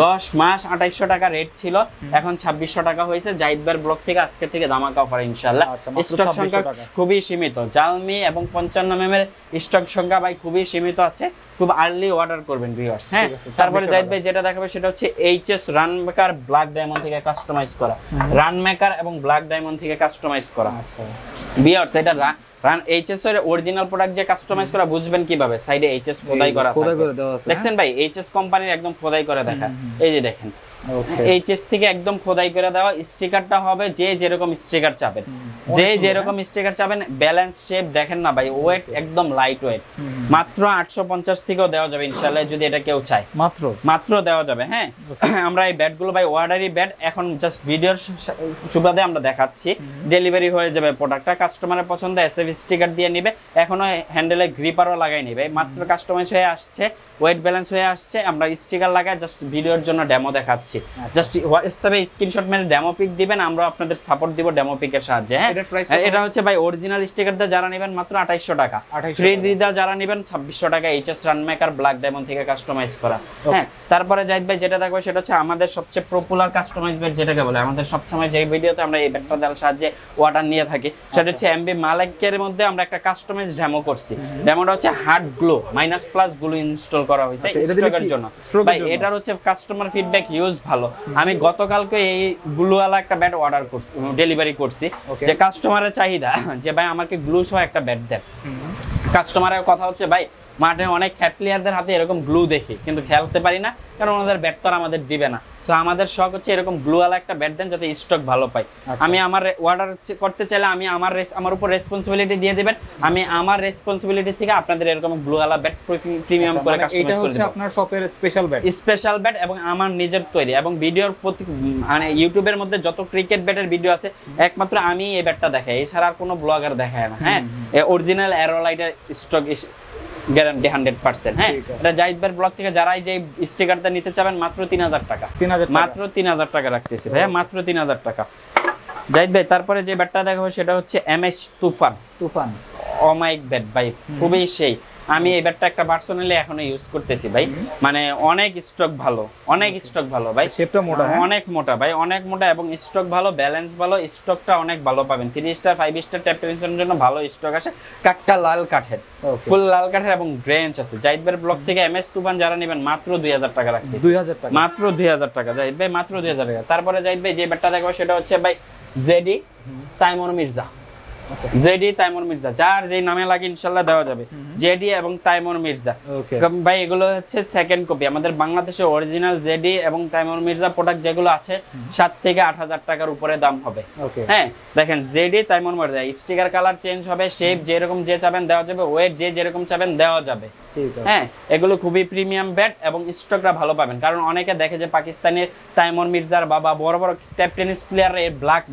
10 মাস 2800 টাকা রেট ছিল, এখন 2600 টাকা হয়েছে। জাহিদ ভাইয়ের ব্লগ থেকে আজকে থেকে ধামাকা অফার ইনশাআল্লাহ। স্টক সংখ্যা খুবই সীমিত, জালমি এবং 55 mm এর স্টক সংখ্যা ভাই খুবই সীমিত আছে, খুব আর্লি অর্ডার করবেন ভিউয়ার্স। হ্যাঁ, তারপরে জাহিদ ভাই যেটা দেখাবে সেটা হচ্ছে এইচএস রানমেকার ব্ল্যাক ডায়মন্ড থেকে কাস্টমাইজ করা, রানমেকার এবং ব্ল্যাক ডায়মন্ড থেকে কাস্টমাইজ করা। আচ্ছা ভিউয়ার্স, এটা রান এইচএস এর অরিজিনাল প্রোডাক্ট যে কাস্টমাইজ করা বুঝবেন কিভাবে, সাইডে এইচএস খোদাই করা থাকে। দেখছেন ভাই, এইচএস কোম্পানির একদম খোদাই করে দেখা, এই যে দেখেন এইচএস থেকে একদম খোদাই করে দেওয়া। স্টিকারটা হবে যে যেরকম স্টিকার চাবেন, যে যেরকম স্টিকার চাবেন। ব্যালেন্স শেপ দেখেন না ভাই, ওয়েট একদম লাইট ওয়েট, মাত্র 850 থেকেও দেওয়া যাবে ইনশাআল্লাহ যদি এটা কেউ চায়, মাত্র দেওয়া যাবে। হ্যাঁ, আমরা এই ব্যাটগুলো ভাই অর্ডারি ব্যাট, এখন জাস্ট ভিডিওর সুবাদে আমরা দেখাচ্ছি, ডেলিভারি হয়ে যাবে প্রোডাক্টটা। কাস্টমারের পছন্দ এসএফ স্টিকার দিয়ে নিবে, এখনো হ্যান্ডেলে গ্রিপারও লাগাই নিবে, মাত্র কাস্টমাইজ হয়ে আসছে, ওয়েট ব্যালেন্স হয়ে আসছে। আমরা স্টিকার লাগাই জাস্ট ভিডিওর জন্য ডেমো দেখাচ্ছি। জাস্ট হোয়াটসঅ্যাপে স্ক্রিনশট মেরে ডেমো পিক দিবেন, আমরা আপনাদের সাপোর্ট দিব ডেমো পিকের সাহায্যে। হ্যাঁ, এটা হচ্ছে ভাই অরিজিনাল স্টিকার দা যারা নেবেন মাত্র 2800 টাকা, 3D দা যারা নেবেন 2600 টাকা, এইচএস রানমেকার ব্ল্যাক ডায়মন্ড থেকে কাস্টমাইজ করা। হ্যাঁ, তারপরে জাহিদ ভাই যেটা দেখো সেটা হচ্ছে আমাদের সবচেয়ে পপুলার কাস্টমাইজ ব্যাট, যেটাকে বলে আমাদের সব সময় যে ভিডিওতে আমরা এই ব্যাটটা দেওয়ার সাহায্যে অর্ডার নিয়ে থাকি, সেটা হচ্ছে এমবি মালিকের মধ্যে আমরা একটা কাস্টমাইজ ডেমো করছি। ডেমোটা হচ্ছে হার্ড গ্লো -+ গ্লো ইনস্টল করা হয়েছে স্টকের জন্য। ভাই এটার হচ্ছে কাস্টমার ফিডব্যাক হিউজ ভালো। আমি গতকালকে এই গ্লুওয়ালা একটা ব্যাট অর্ডার করছি, ডেলিভারি করছি, যে কাস্টমারের চাহিদা যে ভাই আমাকে গ্লু সহ একটা ব্যাট দেন। কাস্টমারের কথা হচ্ছে ভাই মাঠে অনেক খ্যাট প্লেয়ারদের হাতে এরকম গ্লু দেখি, কিন্তু খেলতে পারি না, কারণ ওনাদের ব্যাট তো আর আমাদের দিবে না। সো আমাদের শখ হচ্ছে এরকম গ্লুওয়ালা একটা ব্যাট দেন যাতে স্টক ভালো পাই। আমি আমার অর্ডার করতে চাইলে আমি আমার উপর রেসপন্সিবিলিটি দিয়ে দিবেন, আমি আমার রেসপন্সিবিলিটি থেকে আপনাদের এরকম গ্লুওয়ালা ব্যাট প্রিমিয়াম করে কাস্টমাইজ করে দেব। এটা হচ্ছে আপনার শপের স্পেশাল ব্যাট এবং আমার নিজের তৈরি। এবং ভিডিওর প্রতি মানে ইউটিউবের মধ্যে যত ক্রিকেট ব্যাটের ভিডিও আছে একমাত্র আমি এই ব্যাটটা দেখাই, এছাড়া আর কোনো ব্লগার দেখায় না। হ্যাঁ, অরিজিনাল অ্যারোলাইটের স্টক গ্যারান্টি 100%। হ্যাঁ, এটা জাহিদ ভাইয়ের ব্লগ থেকে যারাই যে স্টিকারটা নিতে চাবেন মাত্র 3000 টাকা, মাত্র 3000 টাকা রাখতেছি ভাইয়া, মাত্র 3000 টাকা। জাহিদ ভাই তারপরে যে ব্যাটটা দেখাবো সেটা হচ্ছে এমএস তুফান অমাইক ব্যাট ভাই, খুবই সেই। আমি এই ব্যাটটা একটা পার্সোনালি এখনো ইউজ করতেছি ভাই, মানে অনেক স্টক ভালো, অনেক স্টক ভালো ভাই। শেপটা মোটা, অনেক মোটা ভাই, অনেক মোটা এবং স্টক ভালো, ব্যালেন্স ভালো, স্টকটা অনেক ভালো পাবেন। 3 স্টার 5 স্টার ট্যাপ টেনশনের জন্য ভালো স্টক আছে। কাঠটা লাল কাঠের, ফুল লাল কাঠের এবং গ্রেঞ্চ আছে। জাহিদ ভাইয়ের ব্লগ থেকে এমএস তুফান যারা নেবেন মাত্র 2000 টাকা রাখতেছি, 2000 টাকা, মাত্র 2000 টাকা জাহিদ ভাই, মাত্র 2000 টাকা। তারপরে জাহিদ ভাই যে ব্যাটটা দেখবো সেটা হচ্ছে ভাই জেডি তাইমুর মির্জা, জেডি তাইমুর মির্জা, যার যেই নামে লাগে ইনশাআল্লাহ দেওয়া যাবে। জেডি এবং তাইমুর মির্জা ভাই এগুলো হচ্ছে সেকেন্ড কপি। আমাদের বাংলাদেশে অরিজিনাল জেডি এবং তাইমুর মির্জা প্রোডাক্ট যেগুলো আছে 7 থেকে 8000 টাকার উপরে দাম হবে। হ্যাঁ, দেখেন JD Taimur Mirza, sticker colour change হবে, শেপ যেরকম যে চাবেন দেওয়া যাবে, ওয়েট যে যেরকম চাবেন দেওয়া যাবে। হ্যাঁ, এগুলো খুবই প্রিমিয়াম ব্যাট এবং স্টকটা ভালো পাবেন, কারণ অনেকে দেখে যে পাকিস্তানের তাইমুর মির্জার বাবা বড় বড় ট্যাপ টেনিস প্লেয়ার এই ব্ল্যাক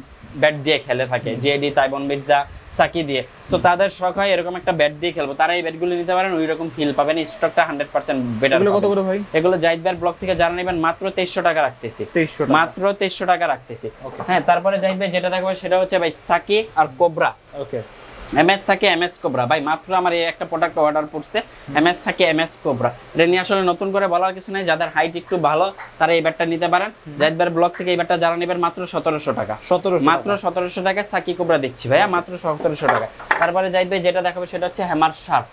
ব্যাট দিয়ে খেলে থাকে, জেডি তাইমুর মির্জা সাকি দিয়ে। সো তাদের শখ হয় এরকম একটা ব্যাট দিয়ে খেলবো, তারা এই ব্যাটগুলো নিতে পারেন, ওই রকম ফিল পাবেন, স্টকটা 100% বেটার। কত করে ভাই এগুলো? জাহিদ ভাইয়ের ব্লগ থেকে যারা নেবেন মাত্র 2300 টাকা রাখতেছি, মাত্র 2300 টাকা রাখতেছি। হ্যাঁ, তারপরে জাহিদ ভাই যেটা দেখবো সেটা হচ্ছে ভাই সাকি আর কোবরা। ওকে, এমএস সাকি এমএস কোবরা ভাই, মাত্র আমার এই একটা প্রোডাক্ট অর্ডার করছে, এমএস সাকি এমএস কোবরা। এটা নিয়ে আসলে নতুন করে বলার কিছু নাই, যাদের হাইট একটু ভালো তারা এই ব্যাটটা নিতে পারেন। জাহিদ ভাইয়ের ব্লগ থেকে এই ব্যাটটা যারা নেবেন মাত্র 1700 টাকা, মাত্র 1700 টাকায় সাকি কোবরা দিচ্ছি ভাইয়া, মাত্র 1700 টাকা। তারপরে জাহিদ ভাই যেটা দেখাবো সেটা হচ্ছে হ্যামার শার্ক,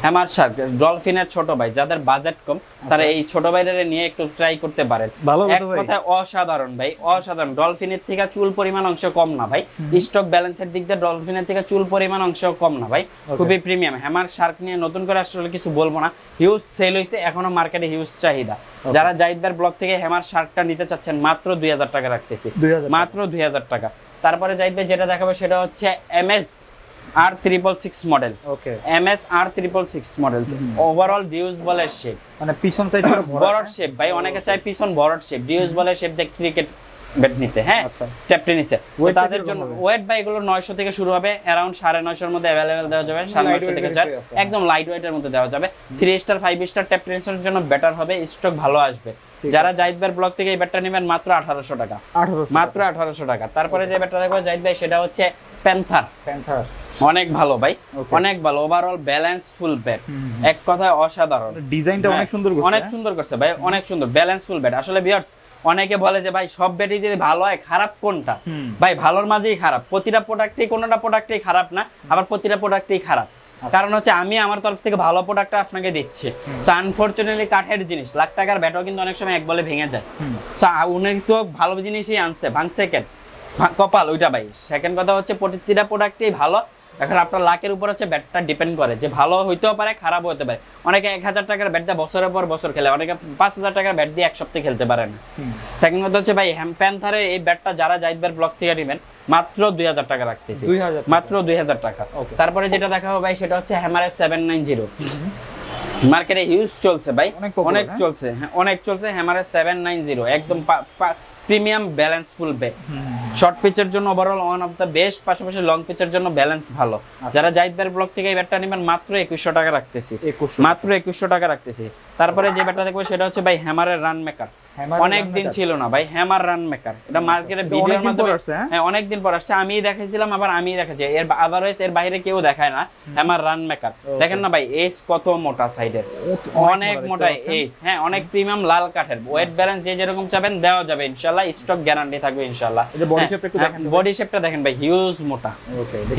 হ্যামার শার্ক ডলফিনের ছোট ভাই, যাদের বাজেট কম তারা এই ছোট ভাইদের নিয়ে একটু ট্রাই করতে পারেন। এক কথায় অসাধারণ ভাই, অসাধারণ। ডলফিনের থেকে চুল পরিমাণ অংশ কম না ভাই, স্টক ব্যালেন্সের দিক দিয়ে ডলফিনের থেকে চুল পরিমাণ অংশ কম না ভাই, খুবই প্রিমিয়াম। হ্যামার শার্ক নিয়ে নতুন করে আসলে কিছু বলবো না, হিউজ সেল হয়েছে, এখনো মার্কেটে হিউজ চাহিদা। যারা জাহিদ ভাইয়ের ব্লগ থেকে হ্যামার শার্কটা নিতে চাচ্ছেন মাত্র 2000 টাকা রাখতেছি, মাত্র 2000 টাকা। তারপরে জাহিদ ভাই যেটা দেখাবো সেটা হচ্ছে MS R666 model. Okay, MS R666 model, overall deuce বলের শেপ, মানে পিছন সাইড বড় শেপ ভাই, অনেকে চায় পিছন বড় শেপ, ডিউস বলের শেপ দেখ ক্রিকেট ব্যাট নিতে, হ্যাঁ আচ্ছা ট্যাপ টেনিসে। Weight তাদের জন্য ওয়েট বাই এগুলো 900 থেকে শুরু হবে, অ্যারাউন্ড 950 এর মধ্যে अवेलेबल দেওয়া যাবে, 950 থেকে যায়, একদম লাইট ওয়েটের মধ্যে দেওয়া যাবে। 3 স্টার 5 স্টার ট্যাপ টেনিসের জন্য বেটার হবে, স্টক ভালো আসবে। যারা জাহিদ ভাইয়ের ব্লগ থেকে এই ব্যাটটা নেবেন মাত্র 1800 টাকা, মাত্র 1800 টাকা। তারপরে যে ব্যাটটা দেখো জাহিদ ভাই সেটা হচ্ছে প্যান্থার। অনেক ভালো ভাই, অনেক ভালো, ওভারঅল ব্যালেন্স ফুল ব্যাট, এক কথায় অসাধারণ। ডিজাইনটা অনেক সুন্দর করছে, অনেক সুন্দর করছে ভাই, অনেক সুন্দর ব্যালেন্স ফুল ব্যাট। আসলে ভিউয়ার্স অনেকে বলে যে ভাই সব ব্যাটই যদি ভালো হয় খারাপ কোনটা, ভাই ভালোর মাঝেই খারাপ। প্রতিটা প্রোডাক্টই, কোনোটা প্রোডাক্টই খারাপ না, আবার প্রতিটা প্রোডাক্টই খারাপ। কারণ হচ্ছে আমি আমার তরফ থেকে ভালো প্রোডাক্টটা আপনাকে দিচ্ছি। তো আনফরচুনেটলি কাঠের জিনিস, লাখ টাকার ব্যাটও কিন্তু অনেক সময় এক বলে ভেঙে যায়। তো উনি তো ভালো জিনিসই আনছে, ভাঙছে কেন, কপাল ওইটা ভাই। সেকেন্ড কথা হচ্ছে প্রতিটা প্রোডাক্টই ভালো। এখন আপনার লাখের উপর হচ্ছে ব্যাটটা ডিপেন্ড করে, যে ভালো হইতেও পারে খারাপ হতে পারে। অনেকে 1000 টাকার ব্যাট দিয়ে বছরের পর বছর খেলে, অনেকে 5000 টাকার ব্যাট দিয়ে এক সপ্তাহে খেলতে পারে না। সেকেন্ড কথা হচ্ছে ভাই প্যান্থারের এই ব্যাটটা যারা জাহিদ ভাইয়ের ব্লগ থেকে নেবেন মাত্র 2000 টাকা রাখতেছি, মাত্র 2000 টাকা। তারপরে যেটা দেখাবো ভাই সেটা হচ্ছে হ্যামারের 790। মার্কেটে হিউজ চলছে ভাই, অনেক চলছে, হ্যাঁ অনেক চলছে। হ্যামারের 790 একদম প্রিমিয়াম ব্যালেন্স ফুল ব্যাট, শর্ট পিচের জন্য overall one of the best, পাশাপাশি লং পিচের জন্য ব্যালেন্স ভালো। যারা জাহিদ ভাইয়ের ব্লগ থেকে এই ব্যাটটা নেবেন মাত্র 2100 টাকা রাখতেছি, মাত্র 2100 টাকা রাখতেছি। তারপরে যে ব্যাটটা দেখবো সেটা হচ্ছে ভাই হ্যামারের রান মেকার। অনেক দিন ছিল না ভাই হ্যামার রান মেকার, এটা মার্কেটে ভিডিওর মাধ্যমে হ্যাঁ অনেক দিন পর আসছে। আমি দেখাইছিলাম, আবার আমি দেখাচ্ছি, এর আদারওয়াইজ এর বাইরে কেউ দেখায় না হ্যামার রান মেকার। দেখেন না ভাই এস কত মোটা সাইডের, অনেক মোটা এস, হ্যাঁ অনেক প্রিমিয়াম লাল কাঠের। ওয়েট ব্যালেন্স যে যেরকম চাবেন দেওয়া যাবে ইনশাআল্লাহ, স্টক গ্যারান্টি থাকবে ইনশাআল্লাহ। বডি শেপটা একটু দেখেন, বডি শেপটা দেখেন ভাই, হিউজ মোটা,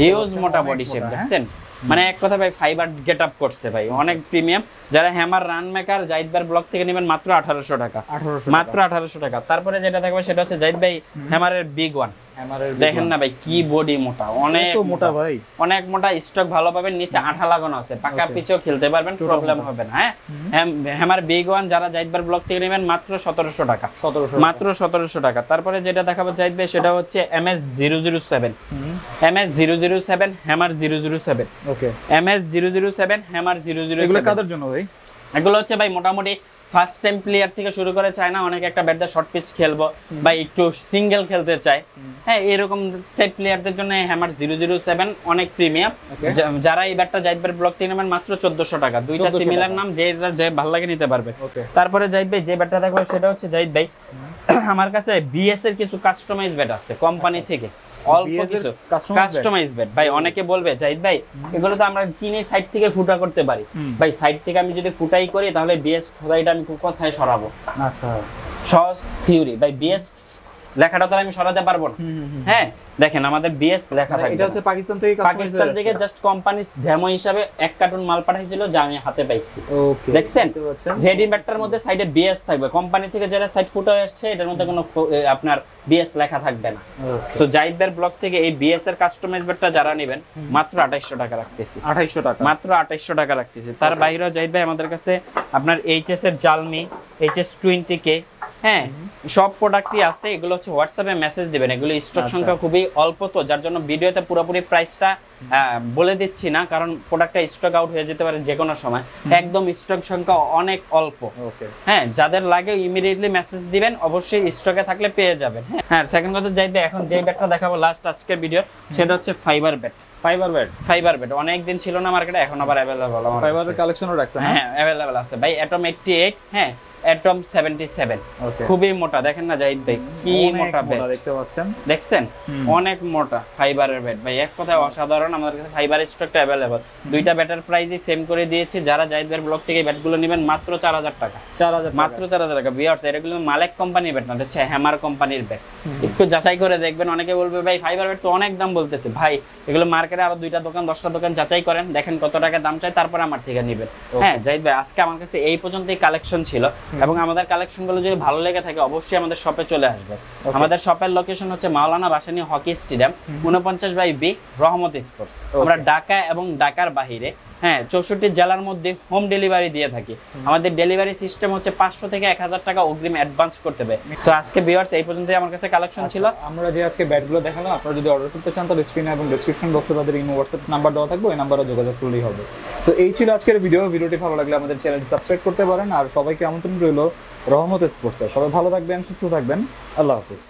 হিউজ মোটা বডি শেপ দেখছেন। মানে এক কথা ভাই ফাইবার গেট আপ করছে ভাই, অনেক প্রিমিয়াম। যারা হ্যামার রান মেকার জাহিদ ভাইয়ের ব্লগ থেকে নেবেন মাত্র 1800 টাকা, মাত্র 1800 টাকা। তারপরে যেটা দেখবো সেটা হচ্ছে জাহিদ ভাই হ্যামারের বিগ ওয়ান। দেখেন না ভাই কি বডি মোটা, অনেক মোটা ভাই, অনেক মোটা। স্টক ভালো পাবেন, নিচে আঠা লাগানো আছে, পাকা পিচেও খেলতে পারবেন, প্রবলেম হবে না। হ্যাঁ হ্যামার বিগ ওয়ান যারা জাহিদ ভাইয়ের ব্লগ থেকে নেবেন মাত্র 1700 টাকা, মাত্র 1700 টাকা। তারপরে যেটা দেখাবো জাহিদ ভাই সেটা হচ্ছে MS007, MS007 হ্যামার 007, ওকে MS007 হ্যামার 007। এগুলো কাদের জন্য ভাই? এগুলো হচ্ছে ভাই মোটামুটি ফার্স্ট টাইম প্লেয়ার থেকে শুরু করে চায় না অনেকে একটা ব্যাট দিয়ে শর্ট পিচ খেলবো বা একটু সিঙ্গেল খেলতে চায়, হ্যাঁ এরকম টাইপ প্লেয়ারদের জন্য হ্যামার 007 অনেক প্রিমিয়াম। যারা এই ব্যাটটা জাহিদ ভাইয়ের ব্লগ থেকে নেবেন মাত্র 1400 টাকা। দুইটা সিমিলার নাম, যে ভালো লাগে নিতে পারবে। তারপরে জাহিদ ভাই যে ব্যাটটা দেখবো সেটা হচ্ছে জাহিদ ভাই আমার কাছে বিএস এর কিছু কাস্টমাইজ ব্যাট আছে কোম্পানি থেকে, অল্প কিছু কাস্টমাইজ ব্যাট। ভাই অনেকে বলবে জাহিদ ভাই এগুলো তো আমরা কিনে সাইড থেকে ফুটা করতে পারি, ভাই সাইড থেকে আমি যদি ফুটাই করি তাহলে বিএস খোদাইটা আমি কোথায় সরাবো? আচ্ছা সহজ থিওরি ভাই, বিএস লেখাটা তো আমি সরাতে পারবো না। হ্যাঁ দেখেন আমাদের বিএস লেখা থাকে, এটা হচ্ছে পাকিস্তান থেকে জাস্ট কোম্পানি ডেমো হিসাবে এক কার্টুন মাল পাঠাইছিল যা আমি হাতে পাইছি। ওকে দেখছেন রেডিমেডটার মধ্যে সাইডে বিএস থাকবে, কোম্পানি থেকে যারা সাইড ফুটো আসছে এটার মধ্যে কোনো আপনার বিএস লেখা থাকবে না। তো জাহিদ ভাইয়ের ব্লগ থেকে এই বিএস এর কাস্টমাইজ ব্যাটটা যারা নেবেন মাত্র 2800 টাকা রাখতেছি, 2800 টাকা, মাত্র 2800 টাকা রাখতেছি। তার বাইরেও জাহিদ ভাই আমাদের কাছে আপনার এইচএস এর জালমি, HS20K, হ্যাঁ সব প্রোডাক্টই আছে। এগুলো হচ্ছে হোয়াটসঅ্যাপে মেসেজ দিবেন, এগুলো স্টক সংখ্যা খুবই অল্প, তো যার জন্য ভিডিওতে পুরোপুরি প্রাইসটা বলে দিচ্ছি না, কারণ প্রোডাক্টটা স্টক আউট হয়ে যেতে পারে যে কোনো সময়। একদম স্টক সংখ্যা অনেক অল্প, হ্যাঁ যাদের লাগে ইমিডিয়েটলি মেসেজ দিবেন, অবশ্যই স্টকে থাকলে পেয়ে যাবেন। হ্যাঁ সেকেন্ড কথা যাইবে এখন যে ব্যাটটা দেখাবো লাস্ট আজকের ভিডিও সেটা হচ্ছে ফাইবার ব্যাট। ফাইবার ব্যাট অনেক দিন ছিল না মার্কেটে, এখন আবার अवेलेबल। ফাইবারের কালেকশনও রাখছেন? হ্যাঁ अवेलेबल আছে ভাই। অ্যাটম 88, হ্যাঁ অ্যাটম 77, খুবই মোটা। দেখেন না জাহিদ ভাই কি মোটা ব্যাট দেখতে পাচ্ছেন, দেখছেন অনেক মোটা ফাইবারের ব্যাট ভাই, এক কথায় অসাধারণ। আমাদের কাছে ফাইবারের স্টকটা अवेलेबल, দুইটা ব্যাটের প্রাইসই সেম করে দিয়েছি। যারা জাহিদ ভাইয়ের ব্লগ থেকে ব্যাটগুলো নেবেন মাত্র 4000 টাকা, মাত্র 4000 টাকা। ভিউয়ার্স এগুলো মালেক কোম্পানির ব্যাট না, হচ্ছে হ্যামার কোম্পানির ব্যাট, একটু যাচাই করে দেখবেন। অনেকে বলবে ভাই ফাইবার ব্যাট তো অনেক দাম বলতেছে, ভাই এগুলো মার্কেটে আরো 2টা দোকান 10টা দোকান যাচাই করেন, দেখেন কত টাকা দাম চাই, তারপর আমার থেকে নেবেন। হ্যাঁ জাহিদ ভাই আজকে আমার কাছে এই পর্যন্তই কালেকশন ছিল, এবং আমাদের কালেকশনগুলো যদি ভালো লেগে থাকে অবশ্যই আমাদের শপে চলে আসবে। আমাদের শপের লোকেশন হচ্ছে মাওলানা ভাসানী হকি স্টেডিয়াম 49/B, রহমত স্পোর্টস। আমরা ঢাকা এবং ঢাকার বাইরে, হ্যাঁ 64 জেলার মধ্যে হোম ডেলিভারি দিয়ে থাকি। আমাদের ডেলিভারি সিস্টেম হচ্ছে 500 থেকে 1000 টাকা অগ্রিম অ্যাডভান্স করতে হবে। তো আজকে ভিউয়ার্স এই পর্যন্তই আমার কাছে কালেকশন ছিল। আমরা যে আজকে ব্যাটগুলো দেখালাম, আপনারা যদি অর্ডার করতে চান তাহলে স্ক্রিনে এবং ডেসক্রিপশন বক্সে তাদের ইমো হোয়াটসঅ্যাপ নাম্বার দেওয়া থাকবে, ওই নাম্বারে যোগাযোগ করলেই হবে। তো এই ছিল আজকের ভিডিওটি ভালো লাগলে আমাদের চ্যানেলটি সাবস্ক্রাইব করতে পারেন। আর সবাইকে আমন্ত্রণ রইল রহমত স্পোর্টসে। সবাই ভালো থাকবেন, সুস্থ থাকবেন, আল্লাহ হাফেজ।